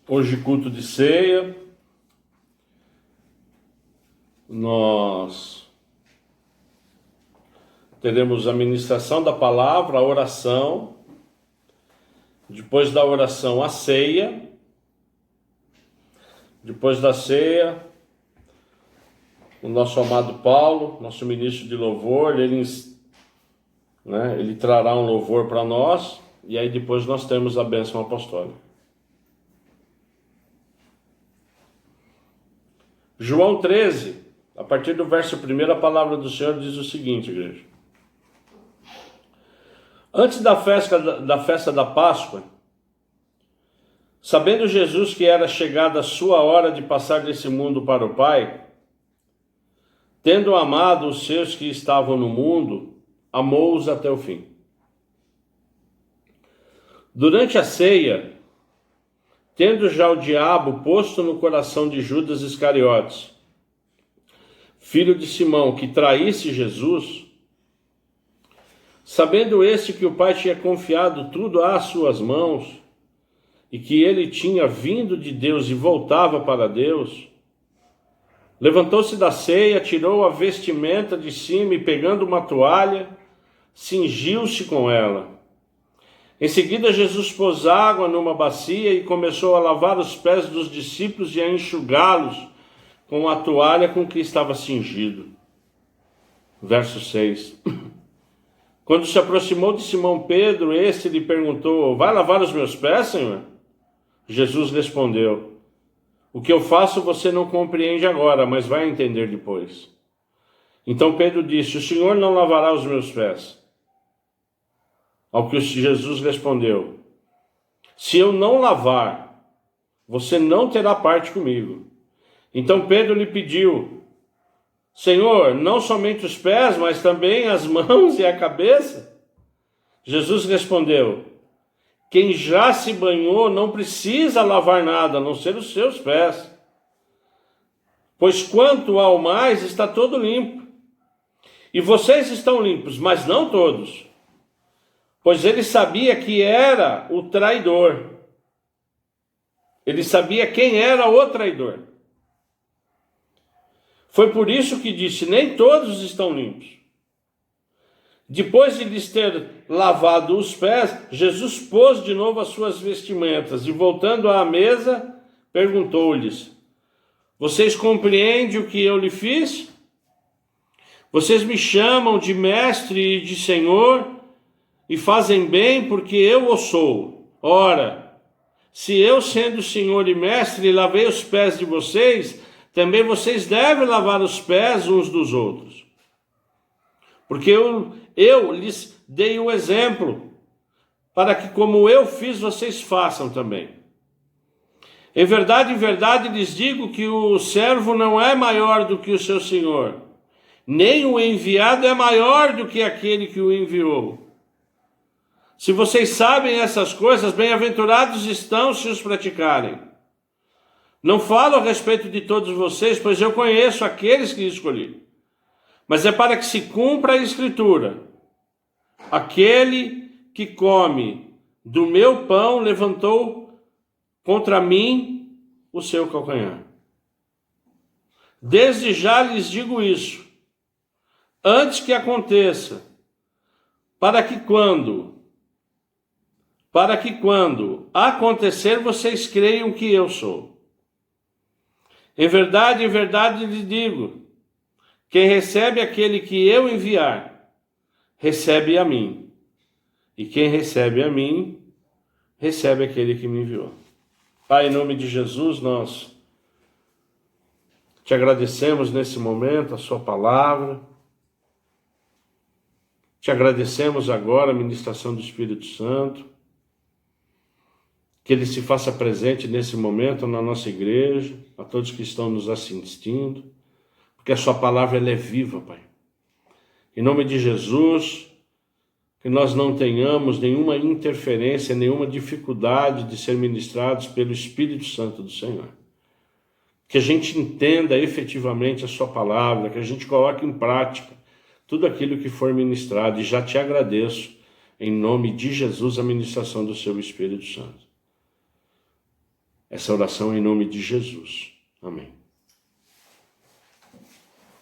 Hoje, culto de ceia, nós teremos a ministração da palavra, a oração, depois da oração, a ceia, depois da ceia, o nosso amado Paulo, nosso ministro de louvor, ele trará um louvor para nós, e aí depois nós temos a bênção apostólica. João 13, a partir do verso 1, a palavra do Senhor diz o seguinte, igreja. Antes da festa da Páscoa, sabendo Jesus que era chegada a sua hora de passar desse mundo para o Pai, tendo amado os seus que estavam no mundo, amou-os até o fim. Durante a ceia, tendo já o diabo posto no coração de Judas Iscariotes, filho de Simão, que traísse Jesus, sabendo este que o Pai tinha confiado tudo às suas mãos, e que ele tinha vindo de Deus e voltava para Deus, levantou-se da ceia, tirou a vestimenta de cima e, pegando uma toalha, cingiu-se com ela. Em seguida, Jesus pôs água numa bacia e começou a lavar os pés dos discípulos e a enxugá-los com a toalha com que estava cingido. Verso 6. Quando se aproximou de Simão Pedro, este lhe perguntou: vai lavar os meus pés, Senhor? Jesus respondeu: o que eu faço você não compreende agora, mas vai entender depois. Então Pedro disse: o Senhor não lavará os meus pés. Ao que Jesus respondeu: se eu não lavar, você não terá parte comigo. Então Pedro lhe pediu: Senhor, não somente os pés, mas também as mãos e a cabeça? Jesus respondeu: quem já se banhou não precisa lavar nada, a não ser os seus pés. Pois quanto ao mais, está todo limpo. E vocês estão limpos, mas não todos. Pois ele sabia que era o traidor. Ele sabia quem era o traidor. Foi por isso que disse: nem todos estão limpos. Depois de lhes ter lavado os pés, Jesus pôs de novo as suas vestimentas e, voltando à mesa, perguntou-lhes: vocês compreendem o que eu lhe fiz? Vocês me chamam de mestre e de senhor, e fazem bem porque eu o sou. Ora, se eu, sendo senhor e mestre, lavei os pés de vocês, também vocês devem lavar os pés uns dos outros. Porque eu lhes dei o exemplo, para que como eu fiz, vocês façam também. Em verdade lhes digo que o servo não é maior do que o seu senhor, nem o enviado é maior do que aquele que o enviou. Se vocês sabem essas coisas, bem-aventurados estão se os praticarem. Não falo a respeito de todos vocês, pois eu conheço aqueles que escolhi. Mas é para que se cumpra a Escritura: aquele que come do meu pão levantou contra mim o seu calcanhar. Desde já lhes digo isso, antes que aconteça, para que quando acontecer, vocês creiam que eu sou. Em verdade lhe digo, quem recebe aquele que eu enviar, recebe a mim. E quem recebe a mim, recebe aquele que me enviou. Pai, em nome de Jesus, nós te agradecemos nesse momento a sua palavra. Te agradecemos agora a ministração do Espírito Santo. Que ele se faça presente nesse momento na nossa igreja, a todos que estão nos assistindo, porque a sua palavra ela é viva, Pai. Em nome de Jesus, que nós não tenhamos nenhuma interferência, nenhuma dificuldade de ser ministrados pelo Espírito Santo do Senhor. Que a gente entenda efetivamente a sua palavra, que a gente coloque em prática tudo aquilo que for ministrado, e já te agradeço, em nome de Jesus, a ministração do seu Espírito Santo. essa oração em nome de Jesus. Amém.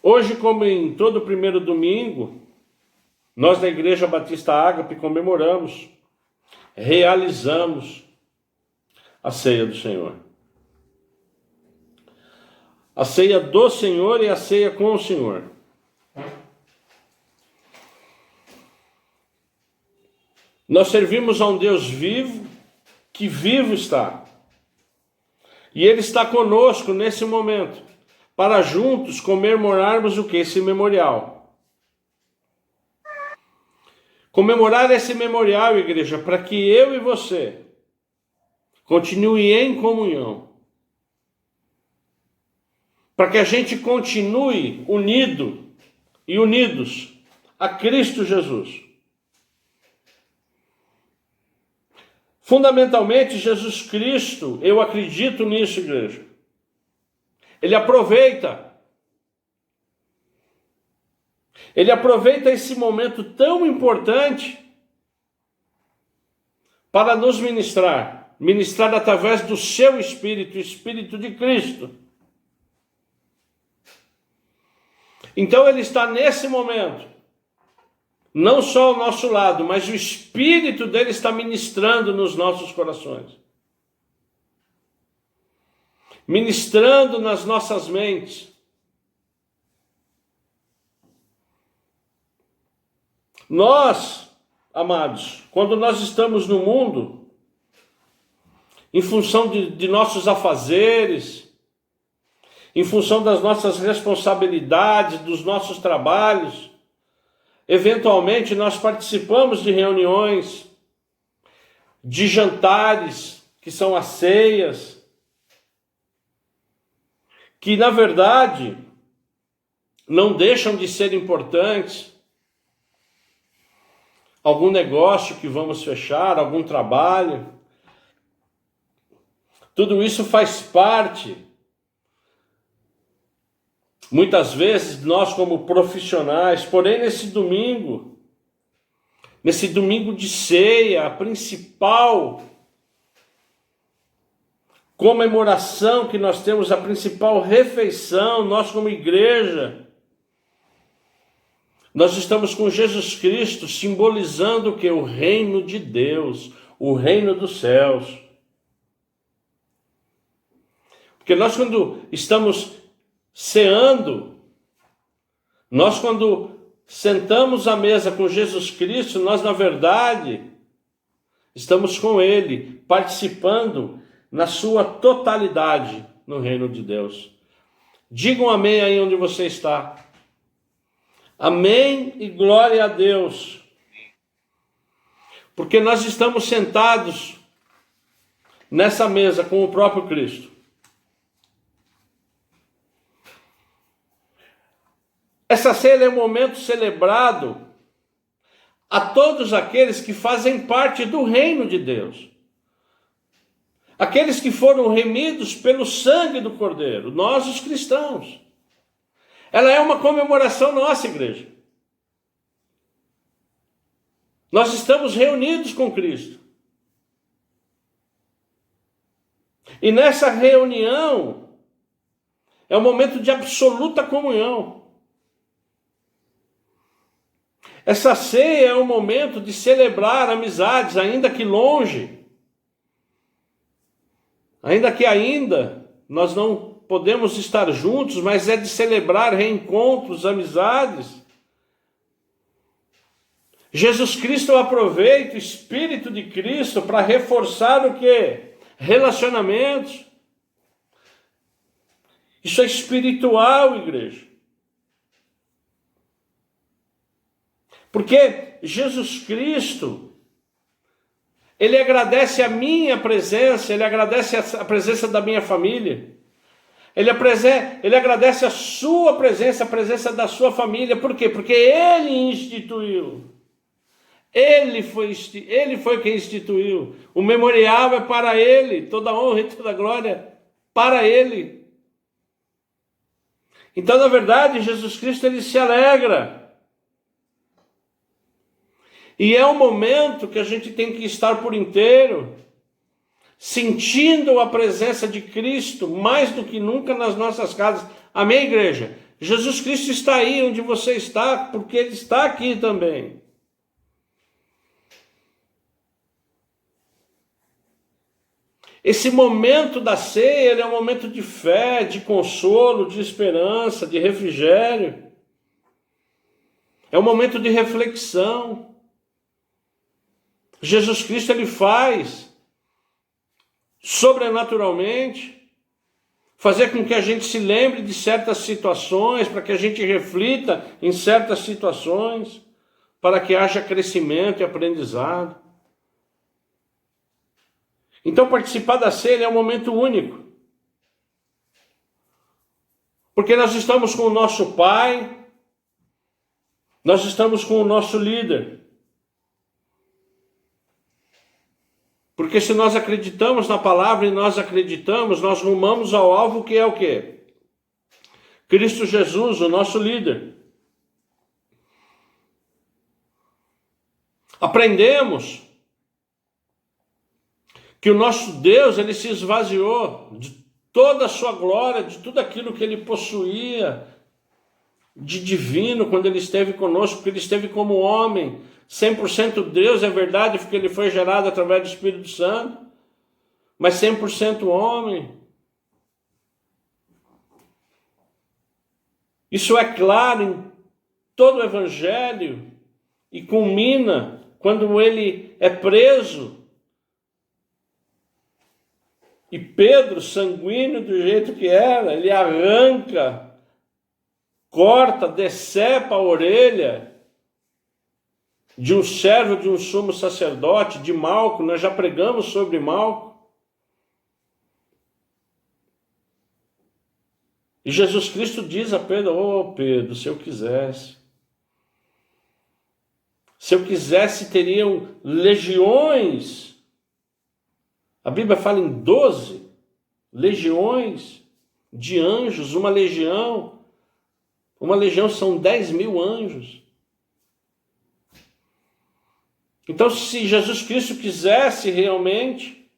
Hoje, como em todo primeiro domingo, nós da Igreja Batista Ágape comemoramos, realizamos a ceia do Senhor. A ceia do Senhor e a ceia com o Senhor. Nós servimos a um Deus vivo, que vivo está. E Ele está conosco nesse momento, para juntos comemorarmos o que? Esse memorial. Comemorar esse memorial, igreja, para que eu e você continue em comunhão. Para que a gente continue unido e unidos a Cristo Jesus. Fundamentalmente, Jesus Cristo, eu acredito nisso, igreja. Ele aproveita esse momento tão importante para nos ministrar através do seu Espírito, o Espírito de Cristo. Então ele está nesse momento, não só ao nosso lado, mas o Espírito dele está ministrando nos nossos corações. Ministrando nas nossas mentes. Nós, amados, quando nós estamos no mundo, em função de nossos afazeres, em função das nossas responsabilidades, dos nossos trabalhos, eventualmente nós participamos de reuniões, de jantares, que são as ceias, que na verdade não deixam de ser importantes. Algum negócio que vamos fechar, algum trabalho, tudo isso faz parte. Muitas vezes nós como profissionais, porém nesse domingo de ceia, a principal comemoração que nós temos, a principal refeição, nós como igreja, nós estamos com Jesus Cristo simbolizando o que? O reino de Deus, o reino dos céus. Porque nós quando estamos ceando, nós quando sentamos à mesa com Jesus Cristo, nós na verdade estamos com Ele, participando na sua totalidade no reino de Deus. Digam amém aí onde você está. Amém e glória a Deus. Porque nós estamos sentados nessa mesa com o próprio Cristo. Essa ceia é um momento celebrado a todos aqueles que fazem parte do reino de Deus. Aqueles que foram remidos pelo sangue do Cordeiro, nós os cristãos. Ela é uma comemoração nossa, igreja. Nós estamos reunidos com Cristo. E nessa reunião é um momento de absoluta comunhão. Essa ceia é um momento de celebrar amizades, ainda que longe. Ainda que nós não podemos estar juntos, mas é de celebrar reencontros, amizades. Jesus Cristo aproveita o Espírito de Cristo para reforçar o quê? Relacionamentos. Isso é espiritual, igreja. Porque Jesus Cristo, Ele agradece a minha presença, Ele agradece a presença da minha família. Ele agradece a sua presença, a presença da sua família. Por quê? Porque Ele instituiu. Ele foi quem instituiu. O memorial é para Ele. Toda honra e toda glória para Ele. Então, na verdade, Jesus Cristo, Ele se alegra. E é um momento que a gente tem que estar por inteiro sentindo a presença de Cristo mais do que nunca nas nossas casas. Amém, igreja? Jesus Cristo está aí onde você está, porque Ele está aqui também. Esse momento da ceia, ele é um momento de fé, de consolo, de esperança, de refrigério. É um momento de reflexão. Jesus Cristo, ele faz sobrenaturalmente fazer com que a gente se lembre de certas situações, para que a gente reflita em certas situações, para que haja crescimento e aprendizado. Então, participar da ceia é um momento único. Porque nós estamos com o nosso Pai, nós estamos com o nosso líder. Porque se nós acreditamos na palavra e nós acreditamos, nós rumamos ao alvo que é o quê? Cristo Jesus, o nosso líder. Aprendemos que o nosso Deus, ele se esvaziou de toda a sua glória, de tudo aquilo que ele possuía de divino quando ele esteve conosco, porque ele esteve como homem, 100% Deus, é verdade, porque ele foi gerado através do Espírito Santo, mas 100% homem. Isso é claro em todo o Evangelho e culmina quando ele é preso. E Pedro, sanguíneo do jeito que era, ele arranca, corta, decepa a orelha de um servo de um sumo sacerdote, de Malco. Nós já pregamos sobre Malco. E Jesus Cristo diz a Pedro: "Ô Pedro, se eu quisesse, teriam legiões." A Bíblia fala em 12 legiões de anjos. Uma legião são 10.000 anjos. Então, se Jesus Cristo quisesse realmente,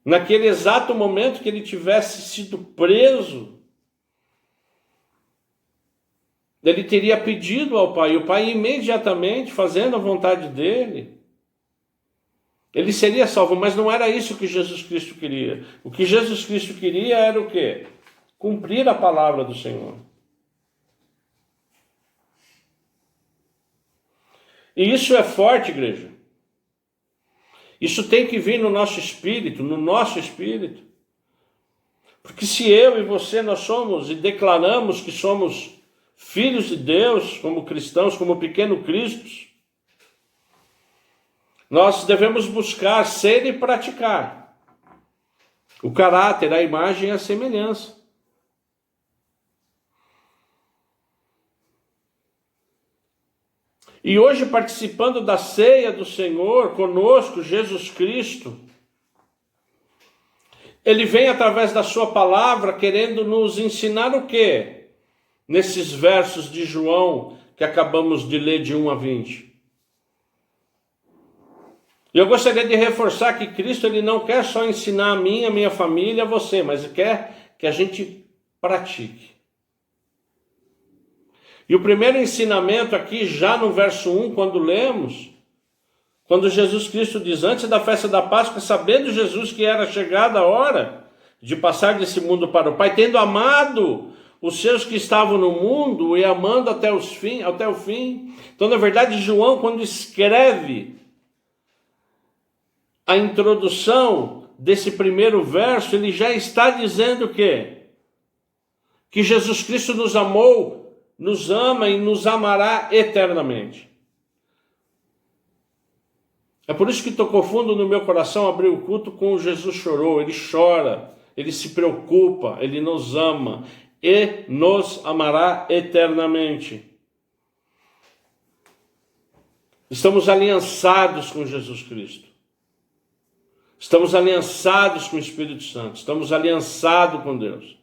naquele exato momento que ele tivesse sido preso, ele teria pedido ao Pai, e o Pai imediatamente, fazendo a vontade dele, ele seria salvo. Mas não era isso que Jesus Cristo queria. O que Jesus Cristo queria era o quê? Cumprir a palavra do Senhor. E isso é forte, igreja. Isso tem que vir no nosso espírito, Porque se eu e você, nós somos e declaramos que somos filhos de Deus, como cristãos, como pequenos cristos, nós devemos buscar ser e praticar o caráter, a imagem e a semelhança. E hoje, participando da ceia do Senhor, conosco, Jesus Cristo, Ele vem através da sua palavra querendo nos ensinar o quê? Nesses versos de João que acabamos de ler de 1 a 20. E eu gostaria de reforçar que Cristo, ele não quer só ensinar a mim, a minha família, a você, mas quer que a gente pratique. E o primeiro ensinamento aqui, já no verso 1, quando lemos, quando Jesus Cristo diz: "Antes da festa da Páscoa, sabendo Jesus que era chegada a hora de passar desse mundo para o Pai, tendo amado os seus que estavam no mundo e amando até o fim." Então, na verdade, João, quando escreve a introdução desse primeiro verso, ele já está dizendo o quê? Que Jesus Cristo nos amou, nos ama e nos amará eternamente. É por isso que tocou fundo no meu coração abrir o culto com o Jesus chorou. Ele chora, ele se preocupa, ele nos ama e nos amará eternamente. Estamos aliançados com Jesus Cristo. Estamos aliançados com o Espírito Santo. Estamos aliançados com Deus.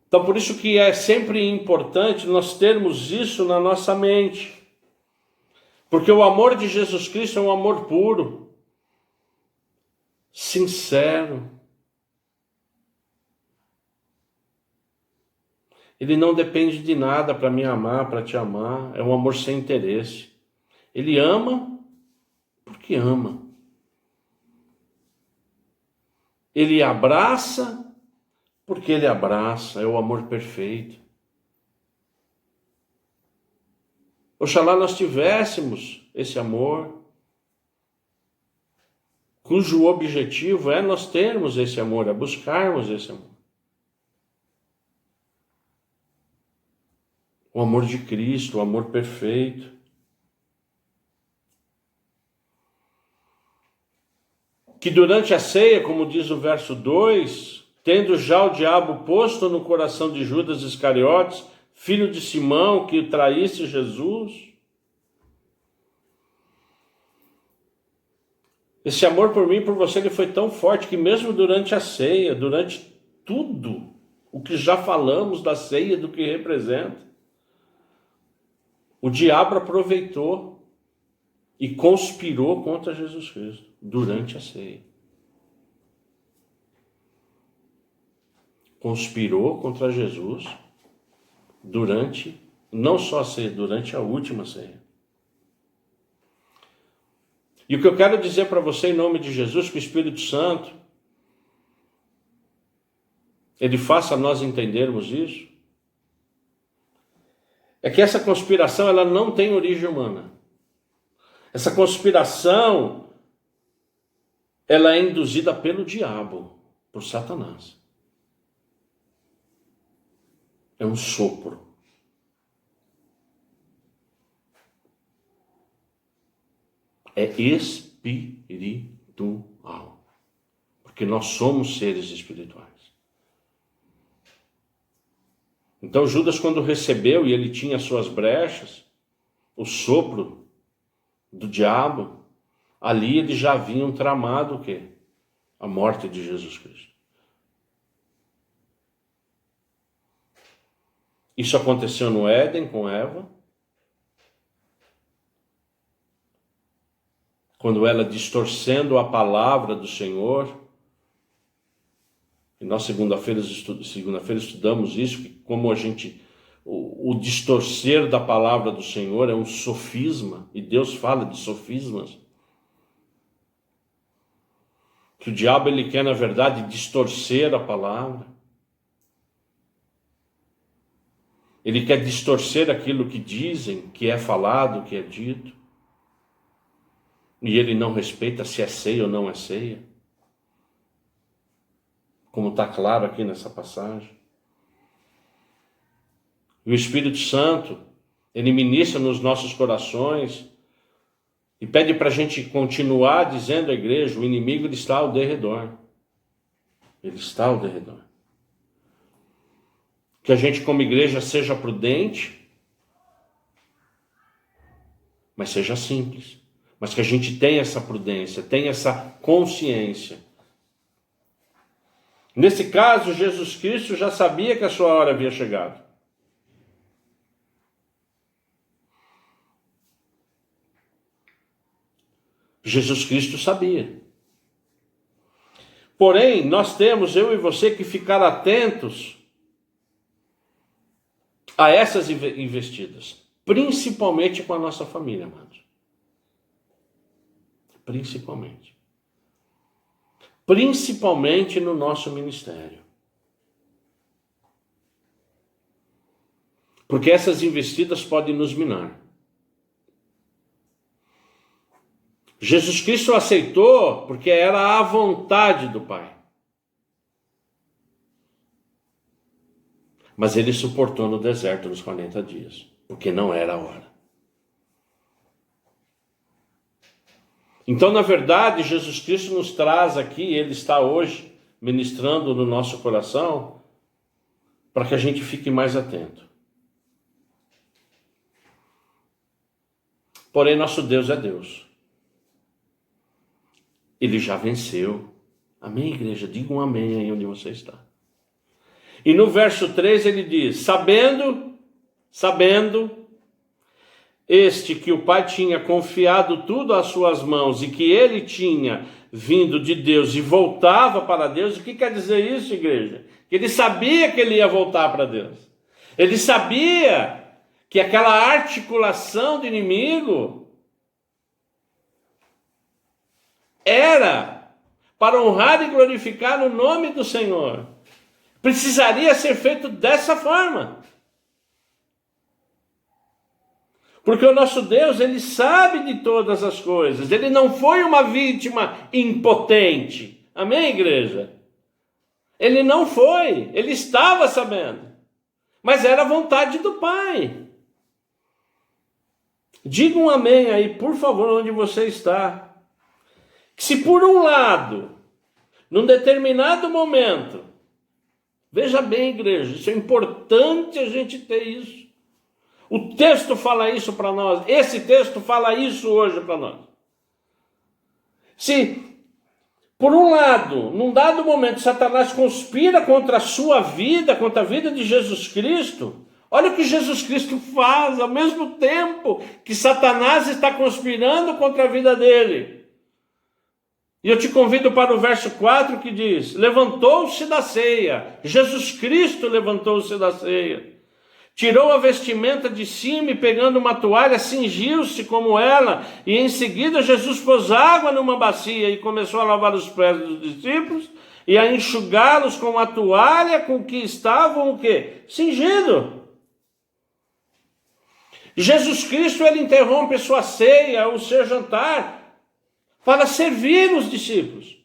Então, por isso que é sempre importante nós termos isso na nossa mente. Porque o amor de Jesus Cristo é um amor puro, sincero. Ele não depende de nada para me amar, para te amar. É um amor sem interesse. Ele ama porque ama. Ele abraça porque ele abraça. É o amor perfeito. Oxalá nós tivéssemos esse amor, cujo objetivo é nós termos esse amor, é buscarmos esse amor. O amor de Cristo, o amor perfeito. Que durante a ceia, como diz o verso 2, tendo já o diabo posto no coração de Judas Iscariotes, filho de Simão, que traísse Jesus, esse amor por mim e por você, ele foi tão forte que mesmo durante a ceia, durante tudo o que já falamos da ceia, do que representa, o diabo aproveitou e conspirou contra Jesus Cristo durante a ceia. Conspirou contra Jesus durante, não só a ceia, durante a última ceia. E o que eu quero dizer para você em nome de Jesus, que o Espírito Santo, ele faça nós entendermos isso, é que essa conspiração, ela não tem origem humana. Essa conspiração, ela é induzida pelo diabo, por Satanás. É um sopro. É espiritual. Porque nós somos seres espirituais. Então Judas, quando recebeu, e ele tinha suas brechas, o sopro do diabo, ali eles já haviam tramado o quê? A morte de Jesus Cristo. Isso aconteceu no Éden com Eva, quando ela, distorcendo a palavra do Senhor, e nós segunda-feira estudamos isso, que como a gente, o distorcer da palavra do Senhor é um sofisma, e Deus fala de sofismas, que o diabo, ele quer, na verdade, distorcer a palavra. Ele quer distorcer aquilo que dizem, que é falado, que é dito. E ele não respeita se é ceia ou não é ceia. Como está claro aqui nessa passagem. E o Espírito Santo, ele ministra nos nossos corações e pede para a gente continuar dizendo à igreja, o inimigo, ele está ao derredor. Ele está ao derredor. Que a gente como igreja seja prudente, mas seja simples. Mas que a gente tenha essa prudência, tenha essa consciência. Nesse caso, Jesus Cristo já sabia que a sua hora havia chegado. Jesus Cristo sabia. Porém, nós temos, eu e você, que ficar atentos a essas investidas, principalmente com a nossa família, amados. Principalmente no nosso ministério. Porque essas investidas podem nos minar. Jesus Cristo aceitou porque era a vontade do Pai. Mas ele suportou no deserto nos 40 dias, porque não era a hora. Então, na verdade, Jesus Cristo nos traz aqui, ele está hoje ministrando no nosso coração, para que a gente fique mais atento. Porém, nosso Deus é Deus. Ele já venceu. Amém, igreja? Diga um amém aí onde você está. E no verso 3 ele diz, sabendo este que o Pai tinha confiado tudo às suas mãos e que ele tinha vindo de Deus e voltava para Deus. O que quer dizer isso, igreja? Que ele sabia que ele ia voltar para Deus. Ele sabia que aquela articulação do inimigo era para honrar e glorificar o nome do Senhor. Precisaria ser feito dessa forma. Porque o nosso Deus, ele sabe de todas as coisas. Ele não foi uma vítima impotente. Amém, igreja? Ele não foi. Ele estava sabendo. Mas era a vontade do Pai. Diga um amém aí, por favor, onde você está. Que se por um lado, num determinado momento, veja bem, igreja, isso é importante a gente ter isso. O texto fala isso para nós. Esse texto fala isso hoje para nós. Se, por um lado, num dado momento, Satanás conspira contra a sua vida, contra a vida de Jesus Cristo, olha o que Jesus Cristo faz, ao mesmo tempo que Satanás está conspirando contra a vida dele. E eu te convido para o verso 4 que diz: levantou-se da ceia, Jesus Cristo levantou-se da ceia. Tirou a vestimenta de cima e, pegando uma toalha, cingiu-se como ela. E em seguida Jesus pôs água numa bacia e começou a lavar os pés dos discípulos e a enxugá-los com a toalha com que estavam o quê? Cingidos. Jesus Cristo, ele interrompe sua ceia, o seu jantar, para servir os discípulos.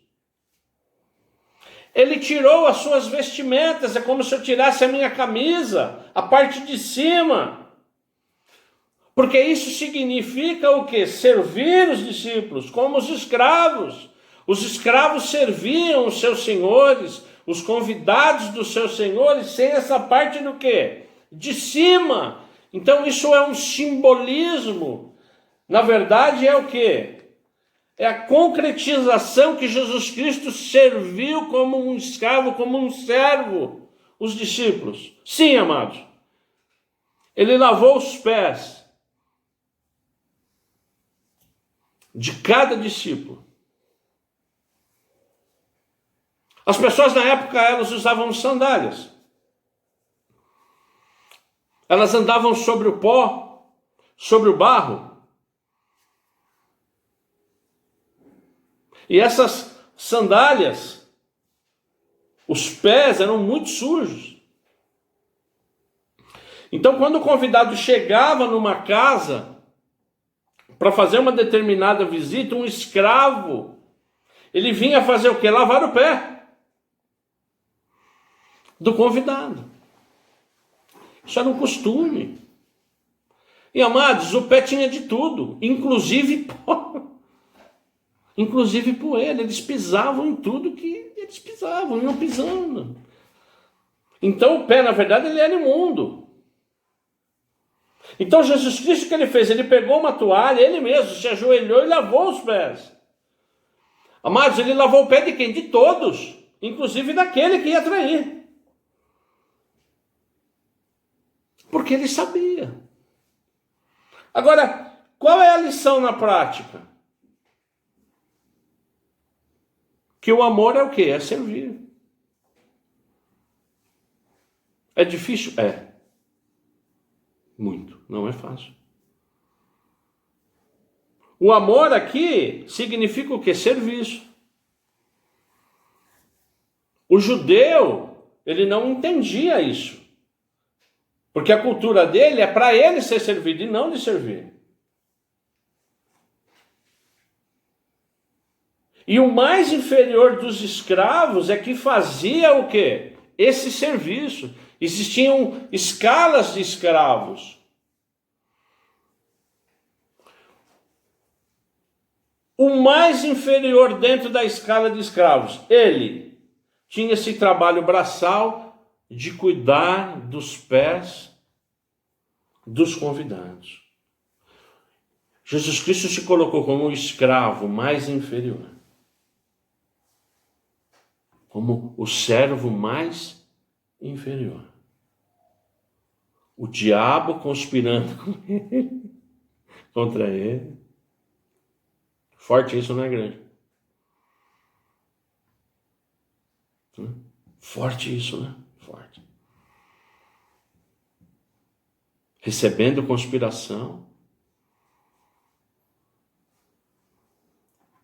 Ele tirou as suas vestimentas, é como se eu tirasse a minha camisa, a parte de cima. Porque isso significa o quê? Servir os discípulos, como os escravos. Os escravos serviam os seus senhores, os convidados dos seus senhores, sem essa parte do quê? De cima. Então isso é um simbolismo. Na verdade é o quê? É a concretização que Jesus Cristo serviu como um escravo, como um servo, os discípulos. Sim, amados. Ele lavou os pés de cada discípulo. As pessoas na época, elas usavam sandálias. Elas andavam sobre o pó, sobre o barro. E essas sandálias, os pés eram muito sujos. Então, quando o convidado chegava numa casa para fazer uma determinada visita, um escravo, ele vinha fazer o quê? Lavar o pé do convidado. Isso era um costume. E, amados, o pé tinha de tudo, inclusive pó. Inclusive poeira, eles pisavam em tudo que eles pisavam, iam pisando. Então o pé, na verdade, ele era imundo. Então Jesus Cristo, o que ele fez? Ele pegou uma toalha, ele mesmo se ajoelhou e lavou os pés. Amados, ele lavou o pé de quem? De todos, inclusive daquele que ia trair. Porque ele sabia. Agora, qual é a lição na prática? Que o amor é o quê? É servir. É difícil? É. Muito. Não é fácil. O amor aqui significa o quê? Serviço. O judeu, ele não entendia isso. Porque a cultura dele é para ele ser servido e não lhe servir. E o mais inferior dos escravos é que fazia o quê? Esse serviço. Existiam escalas de escravos. O mais inferior dentro da escala de escravos, ele tinha esse trabalho braçal de cuidar dos pés dos convidados. Jesus Cristo se colocou como o escravo mais inferior. Como o servo mais inferior. O diabo conspirando com ele. contra ele. Forte isso na igreja. Forte isso, né? Forte. Recebendo conspiração,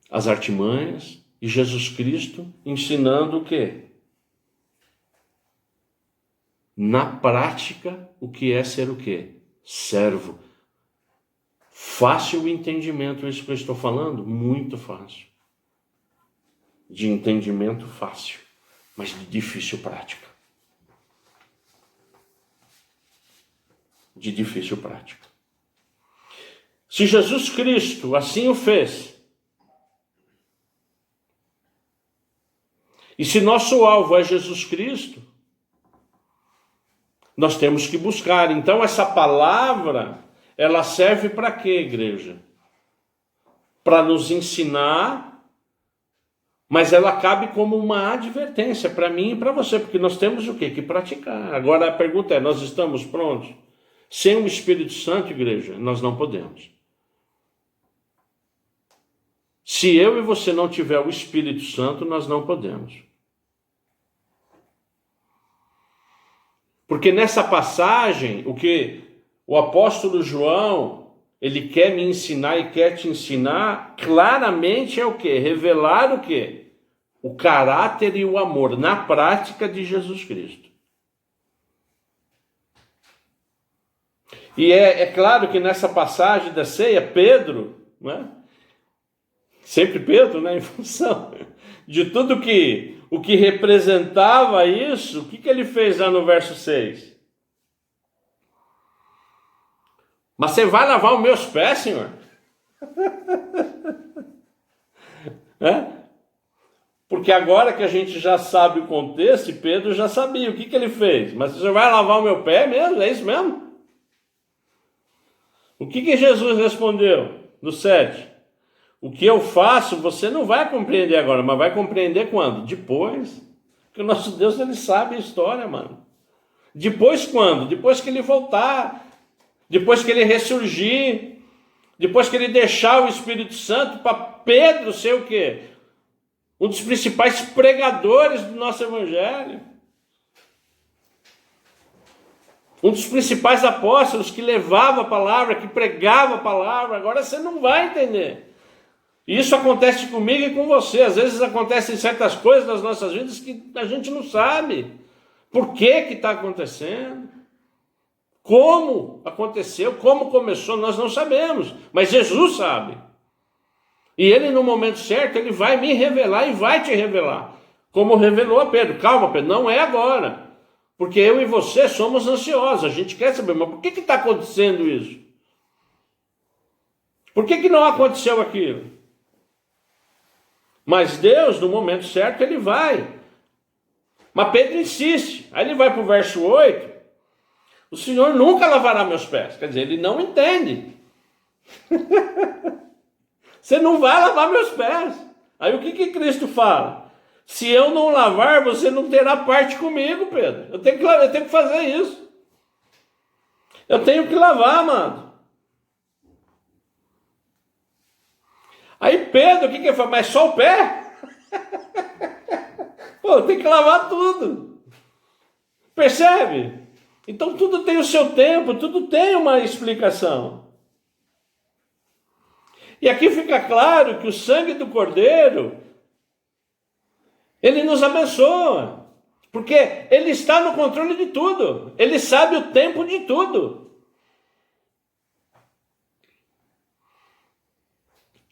as artimanhas, e Jesus Cristo ensinando o quê? Na prática, o que é ser o quê? Servo. Fácil o entendimento, isso que eu estou falando? Muito fácil. De entendimento fácil, mas de difícil prática. De difícil prática. Se Jesus Cristo assim o fez, e se nosso alvo é Jesus Cristo, nós temos que buscar. Então essa palavra, ela serve para quê, igreja? Para nos ensinar, mas ela cabe como uma advertência para mim e para você, porque nós temos o quê? Que praticar. Agora a pergunta é, nós estamos prontos? Sem o Espírito Santo, igreja, nós não podemos. Se eu e você não tiver o Espírito Santo, nós não podemos. Porque nessa passagem, o que o apóstolo João, ele quer me ensinar e quer te ensinar, claramente é o quê? Revelar o quê? O caráter e o amor na prática de Jesus Cristo. E é claro que nessa passagem da ceia, Pedro, né? Sempre Pedro, né? Em função de tudo o que representava isso, o que ele fez lá no verso 6? Mas você vai lavar os meus pés, Senhor? Porque agora que a gente já sabe o contexto, Pedro já sabia o que ele fez. Mas você vai lavar o meu pé mesmo? É isso mesmo? O que Jesus respondeu no 7? O que eu faço, você não vai compreender agora, mas vai compreender quando? Depois. Porque o nosso Deus, ele sabe a história, mano. Depois quando? Depois que ele voltar. Depois que ele ressurgir. Depois que ele deixar o Espírito Santo para Pedro ser o quê? Um dos principais pregadores do nosso Evangelho. Um dos principais apóstolos que levava a palavra, que pregava a palavra. Agora você não vai entender. E isso acontece comigo e com você. Às vezes acontecem certas coisas nas nossas vidas que a gente não sabe. Por que está acontecendo? Como aconteceu? Como começou? Nós não sabemos. Mas Jesus sabe. E ele, no momento certo, ele vai me revelar e vai te revelar. Como revelou a Pedro. Calma, Pedro, não é agora. Porque eu e você somos ansiosos. A gente quer saber, mas por que está acontecendo isso? Por que não aconteceu aquilo? Mas Deus, no momento certo, ele vai. Mas Pedro insiste. Aí ele vai para o verso 8. O Senhor nunca lavará meus pés. Quer dizer, ele não entende. Você não vai lavar meus pés. Aí o que Cristo fala? Se eu não lavar, você não terá parte comigo, Pedro. Eu tenho que fazer isso. Eu tenho que lavar, amado. Aí Pedro, o que ele fala? Mas só o pé? Pô, tem que lavar tudo. Percebe? Então tudo tem o seu tempo, tudo tem uma explicação. E aqui fica claro que o sangue do Cordeiro, ele nos abençoa. Porque ele está no controle de tudo. Ele sabe o tempo de tudo.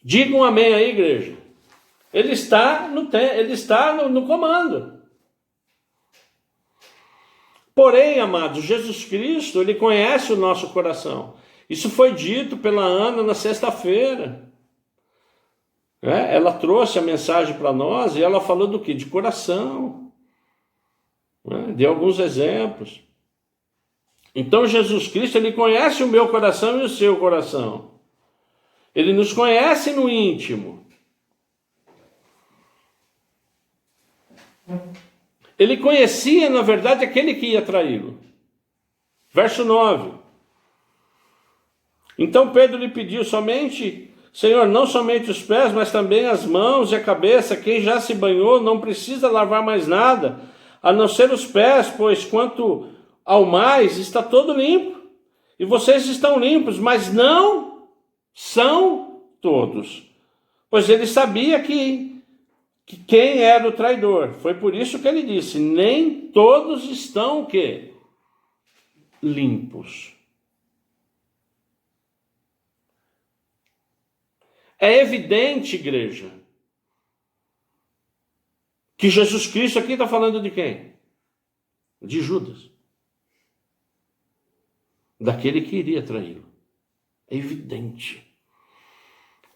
Diga um amém aí, igreja. Ele está no comando. Porém, amados, Jesus Cristo, ele conhece o nosso coração. Isso foi dito pela Ana na sexta-feira. Ela trouxe a mensagem para nós e ela falou do quê? De coração. Deu alguns exemplos. Então, Jesus Cristo, ele conhece o meu coração e o seu coração. Ele nos conhece no íntimo. Ele conhecia, na verdade, aquele que ia traí-lo. Verso 9. Então Pedro lhe pediu somente, Senhor, não somente os pés, mas também as mãos e a cabeça. Quem já se banhou não precisa lavar mais nada, a não ser os pés, pois quanto ao mais está todo limpo. E vocês estão limpos, mas não são todos. Pois ele sabia que quem era o traidor. Foi por isso que ele disse, nem todos estão o quê? Limpos. É evidente, igreja, que Jesus Cristo aqui está falando de quem? De Judas. Daquele que iria traí-lo. É evidente.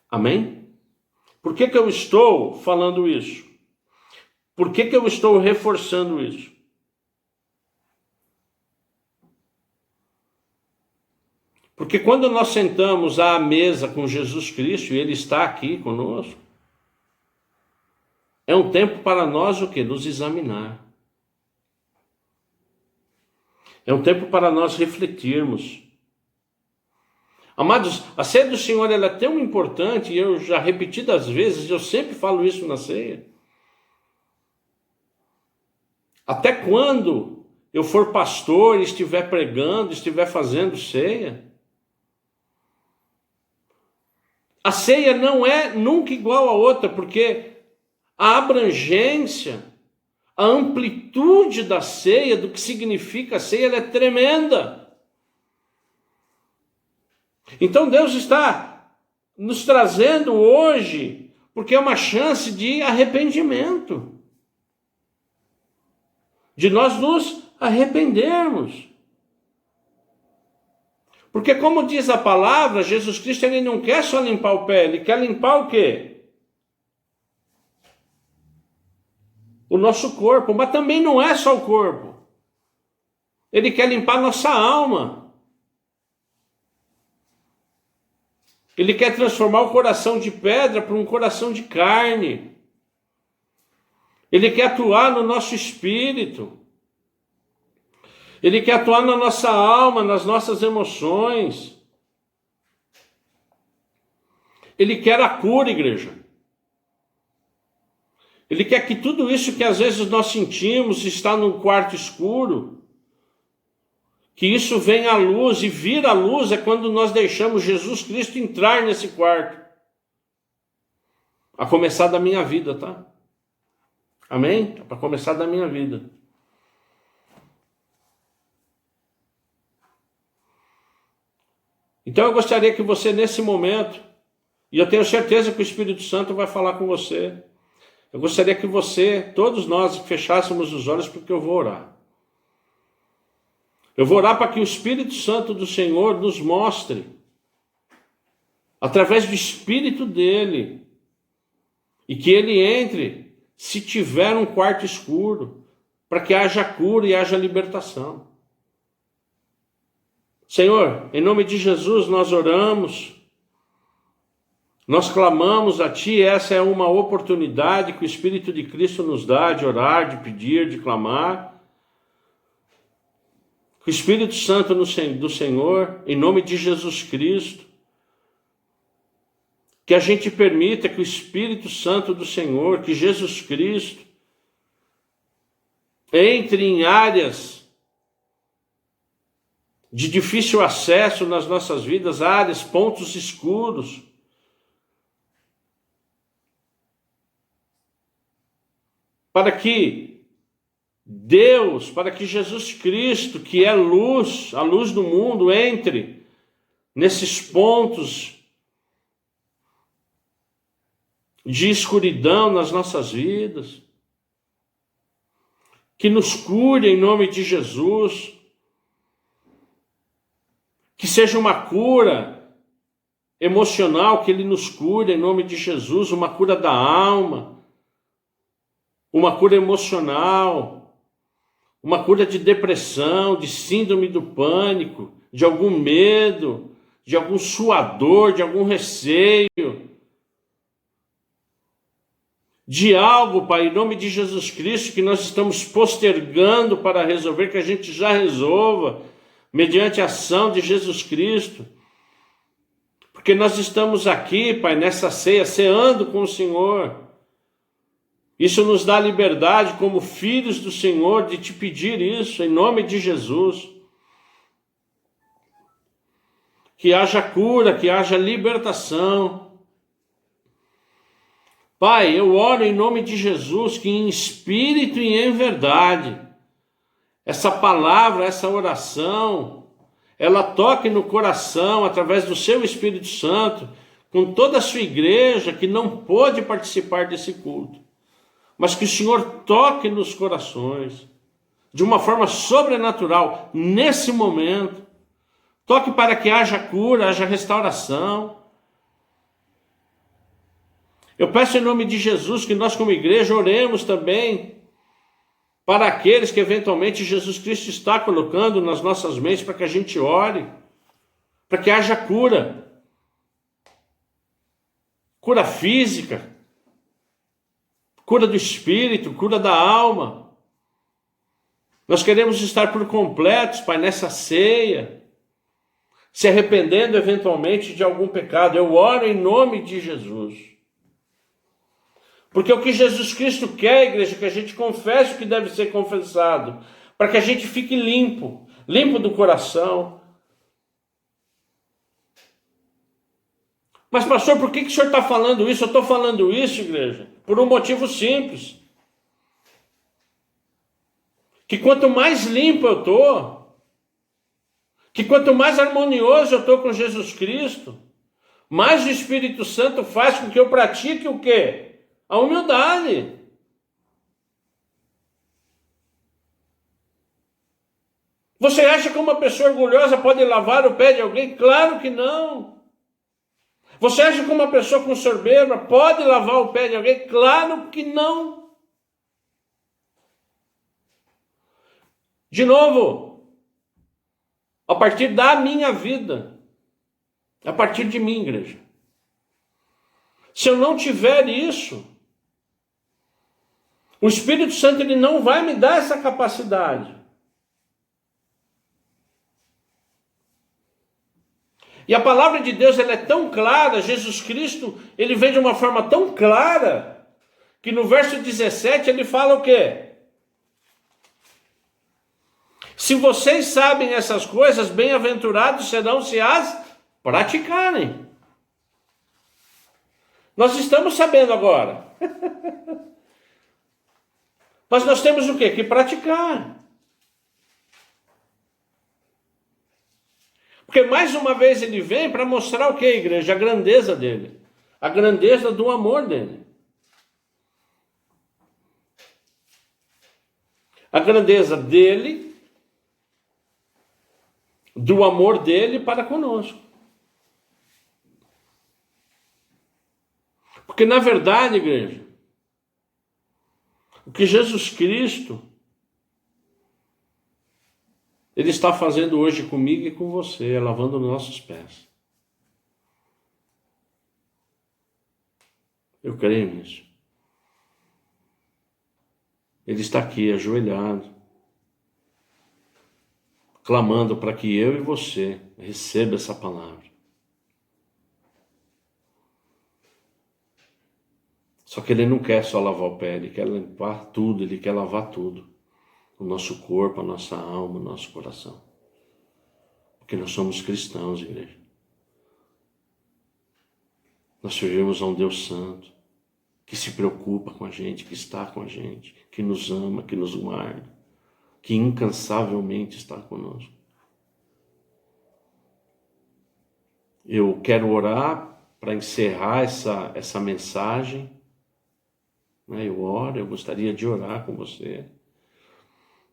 Amém? Por que eu estou falando isso? Por que eu estou reforçando isso? Porque quando nós sentamos à mesa com Jesus Cristo, e Ele está aqui conosco, é um tempo para nós o quê? Nos examinar. É um tempo para nós refletirmos. Amados, a ceia do Senhor ela é tão importante, e eu já repetidas vezes, eu sempre falo isso na ceia. Até quando eu for pastor e estiver pregando, estiver fazendo ceia, a ceia não é nunca igual a outra, porque a abrangência, a amplitude da ceia, do que significa a ceia, ela é tremenda. Então Deus está nos trazendo hoje, porque é uma chance de arrependimento, de nós nos arrependermos. Porque como diz a palavra, Jesus Cristo ele não quer só limpar o pé, ele quer limpar o quê? O nosso corpo, mas também não é só o corpo. Ele quer limpar a nossa alma. Ele quer transformar o coração de pedra para um coração de carne. Ele quer atuar no nosso espírito. Ele quer atuar na nossa alma, nas nossas emoções. Ele quer a cura, igreja. Ele quer que tudo isso que às vezes nós sentimos está num quarto escuro, que isso venha à luz, e vir à luz é quando nós deixamos Jesus Cristo entrar nesse quarto. A começar da minha vida, tá? Amém? Para começar da minha vida. Então eu gostaria que você nesse momento, e eu tenho certeza que o Espírito Santo vai falar com você, eu gostaria que você, todos nós, fechássemos os olhos, porque eu vou orar. Eu vou orar para que o Espírito Santo do Senhor nos mostre, através do Espírito dele, e que ele entre, se tiver um quarto escuro, para que haja cura e haja libertação. Senhor, em nome de Jesus nós oramos, nós clamamos a Ti, essa é uma oportunidade que o Espírito de Cristo nos dá de orar, de pedir, de clamar. Que o Espírito Santo do Senhor, em nome de Jesus Cristo, que a gente permita que o Espírito Santo do Senhor, que Jesus Cristo, entre em áreas de difícil acesso nas nossas vidas, áreas, pontos escuros, para que Deus, para que Jesus Cristo, que é luz, a luz do mundo, entre nesses pontos de escuridão nas nossas vidas, que nos cure em nome de Jesus, que seja uma cura emocional, que Ele nos cure em nome de Jesus, uma cura da alma, uma cura emocional, uma cura de depressão, de síndrome do pânico, de algum medo, de algum suador, de algum receio, de algo, Pai, em nome de Jesus Cristo, que nós estamos postergando para resolver, que a gente já resolva, mediante a ação de Jesus Cristo. Porque nós estamos aqui, Pai, nessa ceia, ceando com o Senhor. Isso nos dá liberdade, como filhos do Senhor, de te pedir isso, em nome de Jesus. Que haja cura, que haja libertação. Pai, eu oro em nome de Jesus, que em espírito e em verdade, essa palavra, essa oração, ela toque no coração, através do seu Espírito Santo, com toda a sua igreja que não pôde participar desse culto, mas que o Senhor toque nos corações, de uma forma sobrenatural, nesse momento. Toque para que haja cura, haja restauração. Eu peço em nome de Jesus que nós como igreja oremos também para aqueles que eventualmente Jesus Cristo está colocando nas nossas mentes, para que a gente ore, para que haja cura. Cura física, cura do espírito, cura da alma. Nós queremos estar por completos, Pai, nessa ceia, se arrependendo eventualmente de algum pecado. Eu oro em nome de Jesus. Porque o que Jesus Cristo quer, igreja, é que a gente confesse o que deve ser confessado, para que a gente fique limpo, limpo do coração. Mas pastor, por que o senhor está falando isso? Eu estou falando isso, igreja, por um motivo simples. Que quanto mais limpo eu estou, que quanto mais harmonioso eu estou com Jesus Cristo, mais o Espírito Santo faz com que eu pratique o quê? A humildade. Você acha que uma pessoa orgulhosa pode lavar o pé de alguém? Claro que não. Você acha que uma pessoa com soberba pode lavar o pé de alguém? Claro que não. De novo, a partir da minha vida, a partir de mim, igreja. Se eu não tiver isso, o Espírito Santo ele não vai me dar essa capacidade. E a palavra de Deus ela é tão clara, Jesus Cristo ele vem de uma forma tão clara, que no verso 17 ele fala o quê? Se vocês sabem essas coisas, bem-aventurados serão se as praticarem. Nós estamos sabendo agora. Mas nós temos o quê? Que praticar. Porque mais uma vez ele vem para mostrar o quê, igreja? A grandeza dele. A grandeza do amor dele. A grandeza dele, do amor dele para conosco. Porque na verdade, igreja, o que Jesus Cristo ele está fazendo hoje comigo e com você, é lavando os nossos pés. Eu creio nisso. Ele está aqui, ajoelhado, clamando para que eu e você receba essa palavra. Só que ele não quer só lavar o pé, ele quer limpar tudo, ele quer lavar tudo. O nosso corpo, a nossa alma, o nosso coração. Porque nós somos cristãos, igreja. Nós servimos a um Deus santo, que se preocupa com a gente, que está com a gente, que nos ama, que nos guarda, que incansavelmente está conosco. Eu quero orar para encerrar essa mensagem. Eu oro, eu gostaria de orar com você.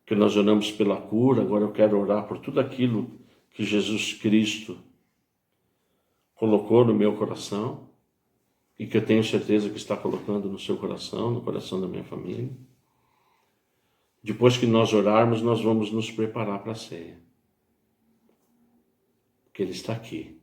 Que nós oramos pela cura, agora eu quero orar por tudo aquilo que Jesus Cristo colocou no meu coração e que eu tenho certeza que está colocando no seu coração, no coração da minha família. Depois que nós orarmos, nós vamos nos preparar para a ceia. Porque Ele está aqui.